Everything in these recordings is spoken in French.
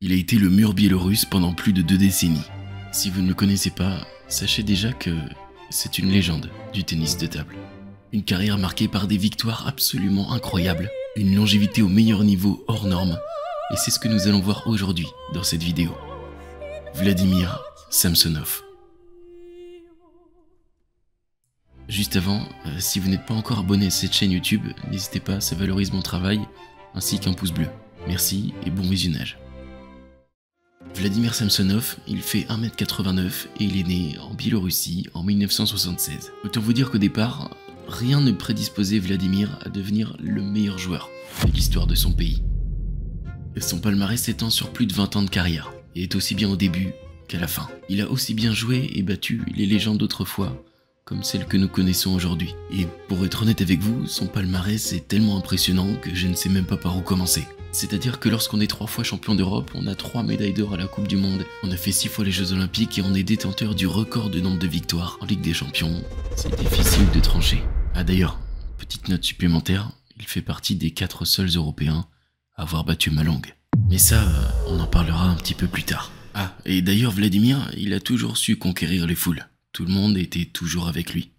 Il a été le mur biélorusse pendant plus de 2 décennies. Si vous ne le connaissez pas, sachez déjà que c'est une légende du tennis de table. Une carrière marquée par des victoires absolument incroyables, une longévité au meilleur niveau hors norme, et c'est ce que nous allons voir aujourd'hui dans cette vidéo. Vladimir Samsonov. Juste avant, si vous n'êtes pas encore abonné à cette chaîne YouTube, n'hésitez pas, ça valorise mon travail, ainsi qu'un pouce bleu. Merci et bon visionnage. Vladimir Samsonov, il fait 1m89 et il est né en Biélorussie en 1976. Autant vous dire qu'au départ, rien ne prédisposait Vladimir à devenir le meilleur joueur de l'histoire de son pays. Son palmarès s'étend sur plus de 20 ans de carrière et est aussi bien au début qu'à la fin. Il a aussi bien joué et battu les légendes d'autrefois, comme celles que nous connaissons aujourd'hui. Et pour être honnête avec vous, son palmarès est tellement impressionnant que je ne sais même pas par où commencer. C'est-à-dire que lorsqu'on est 3 fois champion d'Europe, on a 3 médailles d'or à la Coupe du Monde, on a fait 6 fois les Jeux Olympiques et on est détenteur du record de nombre de victoires en Ligue des Champions. C'est difficile de trancher. Ah d'ailleurs, petite note supplémentaire, il fait partie des 4 seuls Européens à avoir battu Malong. Mais ça, on en parlera un petit peu plus tard. Ah, et d'ailleurs Vladimir, il a toujours su conquérir les foules. Tout le monde était toujours avec lui.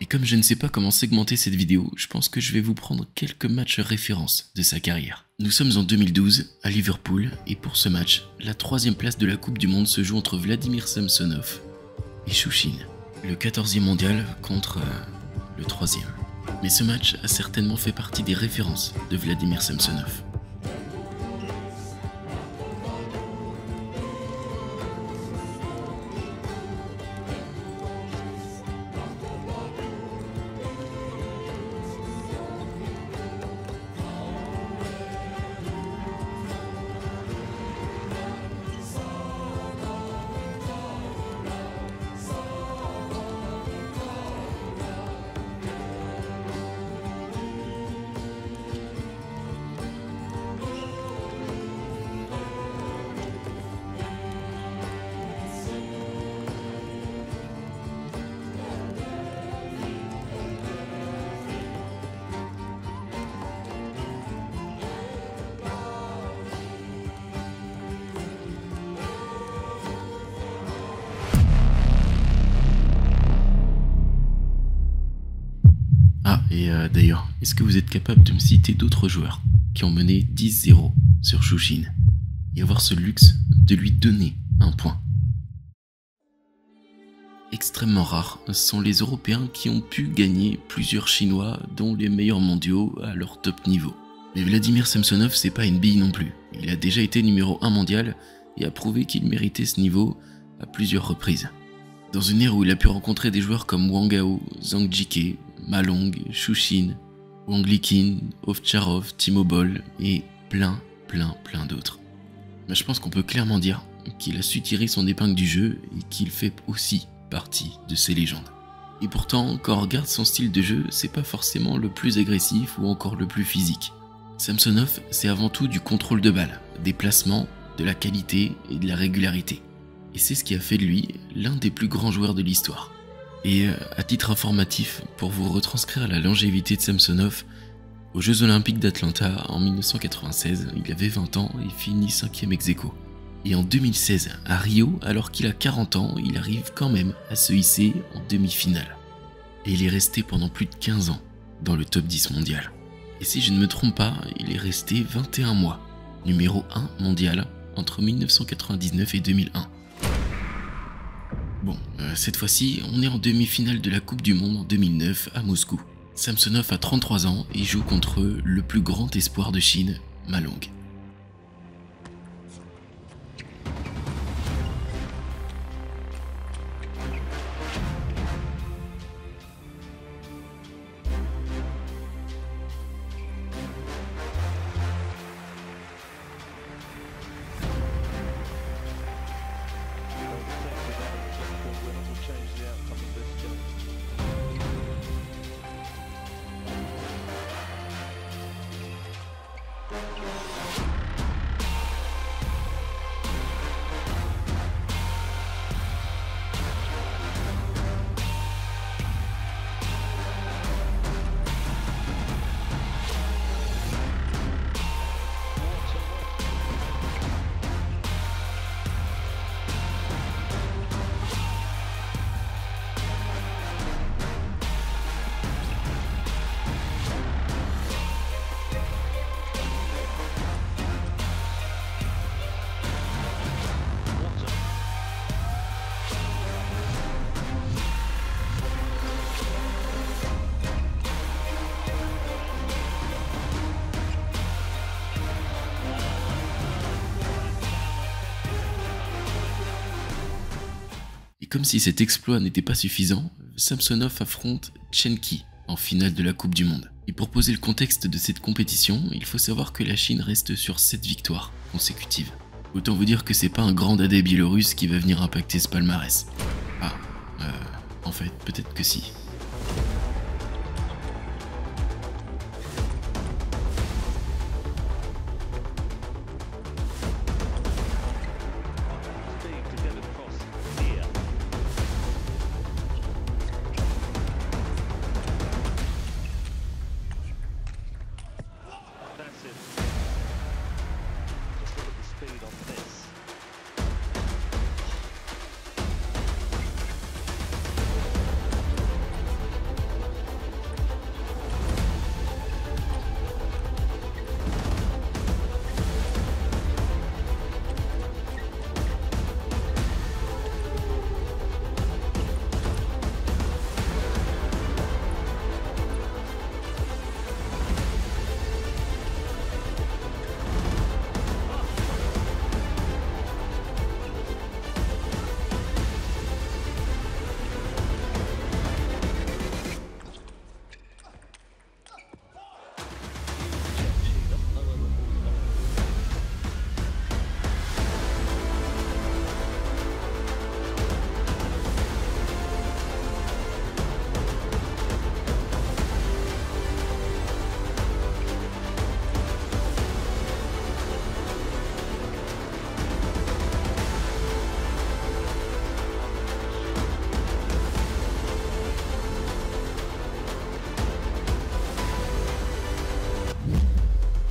Et comme je ne sais pas comment segmenter cette vidéo, je pense que je vais vous prendre quelques matchs références de sa carrière. Nous sommes en 2012 à Liverpool et pour ce match, la 3e place de la Coupe du Monde se joue entre Vladimir Samsonov et Shushin. Le 14e mondial contre le 3e. Mais ce match a certainement fait partie des références de Vladimir Samsonov. Et d'ailleurs, est-ce que vous êtes capable de me citer d'autres joueurs qui ont mené 10-0 sur Shushin et avoir ce luxe de lui donner un point? Extrêmement rares sont les Européens qui ont pu gagner plusieurs Chinois, dont les meilleurs mondiaux à leur top niveau. Mais Vladimir Samsonov, c'est pas une bille non plus. Il a déjà été numéro 1 mondial et a prouvé qu'il méritait ce niveau à plusieurs reprises. Dans une ère où il a pu rencontrer des joueurs comme Wang Hao, Zhang Jike, Malong, Shushin, Wang Liqin, Ovtcharov, Timo Boll et plein d'autres. Mais je pense qu'on peut clairement dire qu'il a su tirer son épingle du jeu et qu'il fait aussi partie de ces légendes. Et pourtant, quand on regarde son style de jeu, c'est pas forcément le plus agressif ou encore le plus physique. Samsonov, c'est avant tout du contrôle de balle, des placements, de la qualité et de la régularité. Et c'est ce qui a fait de lui l'un des plus grands joueurs de l'histoire. Et à titre informatif, pour vous retranscrire la longévité de Samsonov, aux Jeux Olympiques d'Atlanta en 1996, il avait 20 ans et finit 5e ex-aequo. Et en 2016, à Rio, alors qu'il a 40 ans, il arrive quand même à se hisser en demi-finale. Et il est resté pendant plus de 15 ans dans le top 10 mondial. Et si je ne me trompe pas, il est resté 21 mois, numéro 1 mondial entre 1999 et 2001. Bon, cette fois-ci, on est en demi-finale de la Coupe du Monde en 2009 à Moscou. Samsonov a 33 ans et joue contre le plus grand espoir de Chine, Malong. Et comme si cet exploit n'était pas suffisant, Samsonov affronte Chen Qi en finale de la Coupe du Monde. Et pour poser le contexte de cette compétition, il faut savoir que la Chine reste sur 7 victoires consécutives. Autant vous dire que c'est pas un grand dadais biélorusse qui va venir impacter ce palmarès. Ah, en fait, peut-être que si.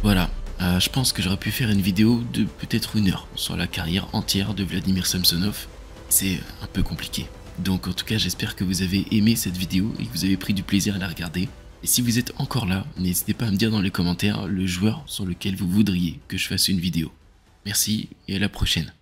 Voilà, je pense que j'aurais pu faire une vidéo de peut-être 1 heure sur la carrière entière de Vladimir Samsonov. C'est un peu compliqué. Donc en tout cas, j'espère que vous avez aimé cette vidéo et que vous avez pris du plaisir à la regarder. Et si vous êtes encore là, n'hésitez pas à me dire dans les commentaires le joueur sur lequel vous voudriez que je fasse une vidéo. Merci et à la prochaine.